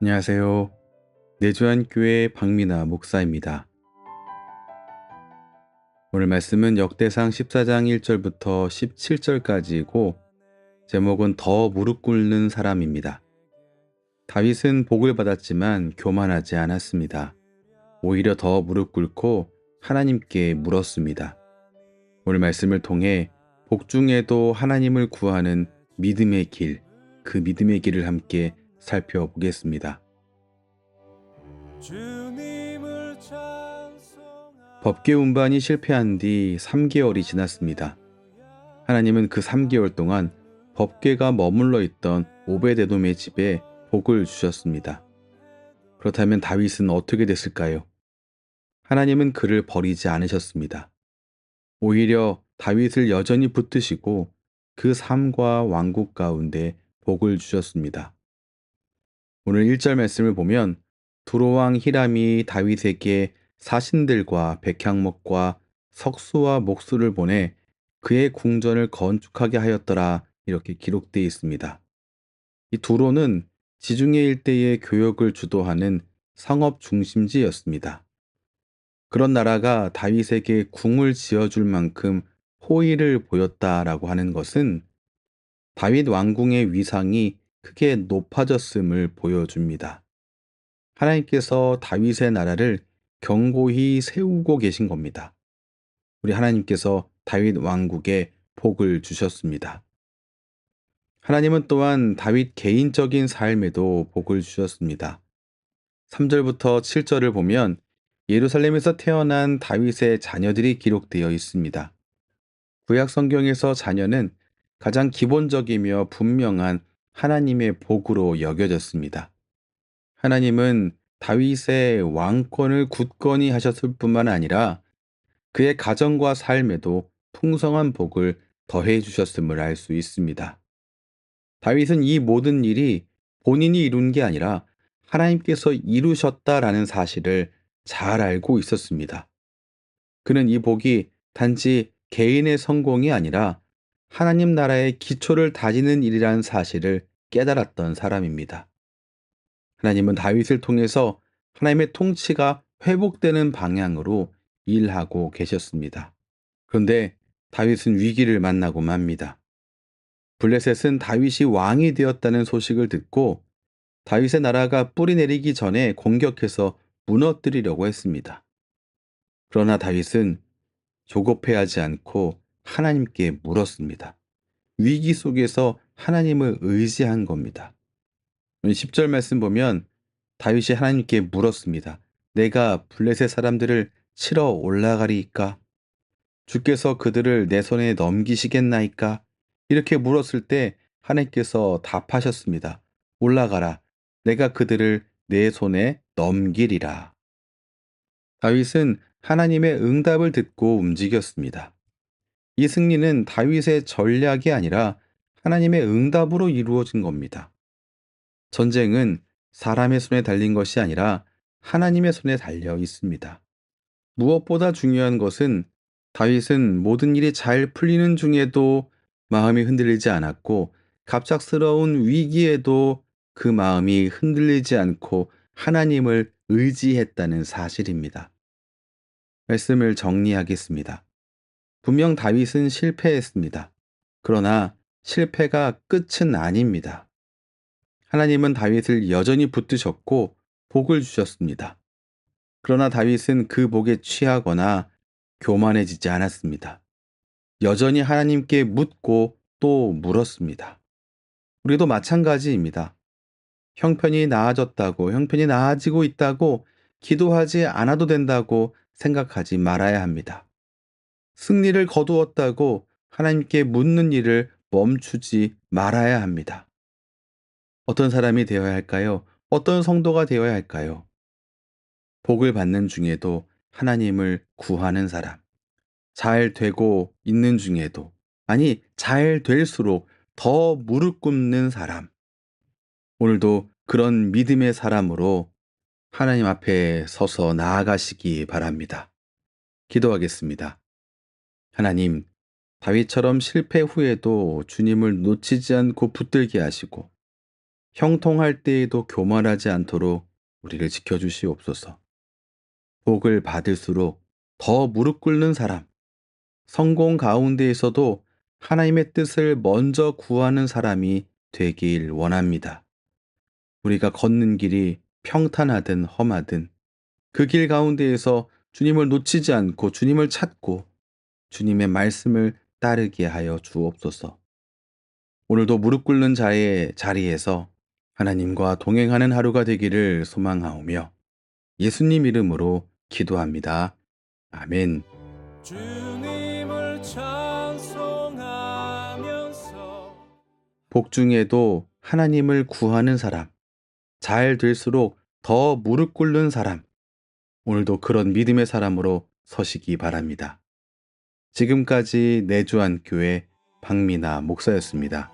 안녕하세요. 내주한교회 박미나 목사입니다. 오늘 말씀은 역대상 14장 1절부터 17절까지이고 제목은 더 무릎 꿇는 사람입니다. 다윗은 복을 받았지만 교만하지 않았습니다. 오히려 더 무릎 꿇고 하나님께 물었습니다. 오늘 말씀을 통해 복 중에도 하나님을 구하는 믿음의 길, 그 믿음의 길을 함께 살펴보겠습니다. 법궤 운반이 실패한 뒤 3개월이 지났습니다. 하나님은 그 3개월 동안 법궤가 머물러 있던 오베데돔의 집에 복을 주셨습니다. 그렇다면 다윗은 어떻게 됐을까요? 하나님은 그를 버리지 않으셨습니다. 오히려 다윗을 여전히 붙드시고 그 삶과 왕국 가운데 복을 주셨습니다. 오늘 1절 말씀을 보면 두로왕 히람이 다윗에게 사신들과 백향목과 석수와 목수를 보내 그의 궁전을 건축하게 하였더라, 이렇게 기록되어 있습니다. 이 두로는 지중해 일대의 교역을 주도하는 상업 중심지였습니다. 그런 나라가 다윗에게 궁을 지어줄 만큼 호의를 보였다라고 하는 것은 다윗 왕궁의 위상이 크게 높아졌음을 보여줍니다. 하나님께서 다윗의 나라를 견고히 세우고 계신 겁니다. 우리 하나님께서 다윗 왕국에 복을 주셨습니다. 하나님은 또한 다윗 개인적인 삶에도 복을 주셨습니다. 3절부터 7절을 보면 예루살렘에서 태어난 다윗의 자녀들이 기록되어 있습니다. 구약 성경에서 자녀는 가장 기본적이며 분명한 하나님의 복으로 여겨졌습니다. 하나님은 다윗의 왕권을 굳건히 하셨을 뿐만 아니라 그의 가정과 삶에도 풍성한 복을 더해 주셨음을 알 수 있습니다. 다윗은 이 모든 일이 본인이 이룬 게 아니라 하나님께서 이루셨다라는 사실을 잘 알고 있었습니다. 그는 이 복이 단지 개인의 성공이 아니라 하나님 나라의 기초를 다지는 일이라는 사실을 깨달았던 사람입니다. 하나님은 다윗을 통해서 하나님의 통치가 회복되는 방향으로 일하고 계셨습니다. 그런데 다윗은 위기를 만나고 맙니다. 블레셋은 다윗이 왕이 되었다는 소식을 듣고 다윗의 나라가 뿌리 내리기 전에 공격해서 무너뜨리려고 했습니다. 그러나 다윗은 조급해하지 않고 하나님께 물었습니다. 위기 속에서 하나님을 의지한 겁니다. 10절 말씀 보면 다윗이 하나님께 물었습니다. 내가 블레셋 사람들을 치러 올라가리이까? 주께서 그들을 내 손에 넘기시겠나이까? 이렇게 물었을 때 하나님께서 답하셨습니다. 올라가라. 내가 그들을 내 손에 넘기리라. 다윗은 하나님의 응답을 듣고 움직였습니다. 이 승리는 다윗의 전략이 아니라 하나님의 응답으로 이루어진 겁니다. 전쟁은 사람의 손에 달린 것이 아니라 하나님의 손에 달려 있습니다. 무엇보다 중요한 것은 다윗은 모든 일이 잘 풀리는 중에도 마음이 흔들리지 않았고 갑작스러운 위기에도 그 마음이 흔들리지 않고 하나님을 의지했다는 사실입니다. 말씀을 정리하겠습니다. 분명 다윗은 실패했습니다. 그러나 실패가 끝은 아닙니다. 하나님은 다윗을 여전히 붙드셨고 복을 주셨습니다. 그러나 다윗은 그 복에 취하거나 교만해지지 않았습니다. 여전히 하나님께 묻고 또 물었습니다. 우리도 마찬가지입니다. 형편이 나아졌다고, 형편이 나아지고 있다고 기도하지 않아도 된다고 생각하지 말아야 합니다. 승리를 거두었다고 하나님께 묻는 일을 멈추지 말아야 합니다. 어떤 사람이 되어야 할까요? 어떤 성도가 되어야 할까요? 복을 받는 중에도 하나님을 구하는 사람, 잘 되고 있는 중에도, 아니, 잘 될수록 더 무릎 꿇는 사람, 오늘도 그런 믿음의 사람으로 하나님 앞에 서서 나아가시기 바랍니다. 기도하겠습니다. 하나님, 다윗처럼 실패 후에도 주님을 놓치지 않고 붙들게 하시고 형통할 때에도 교만하지 않도록 우리를 지켜주시옵소서. 복을 받을수록 더 무릎 꿇는 사람, 성공 가운데에서도 하나님의 뜻을 먼저 구하는 사람이 되길 원합니다. 우리가 걷는 길이 평탄하든 험하든 그 길 가운데에서 주님을 놓치지 않고 주님을 찾고 주님의 말씀을 따르게 하여 주옵소서. 오늘도 무릎 꿇는 자의 자리에서 하나님과 동행하는 하루가 되기를 소망하오며 예수님 이름으로 기도합니다. 아멘. 주님을 찬송하면서 복 중에도 하나님을 구하는 사람, 잘 될수록 더 무릎 꿇는 사람, 오늘도 그런 믿음의 사람으로 서시기 바랍니다. 지금까지 내주한 교회 박미나 목사였습니다.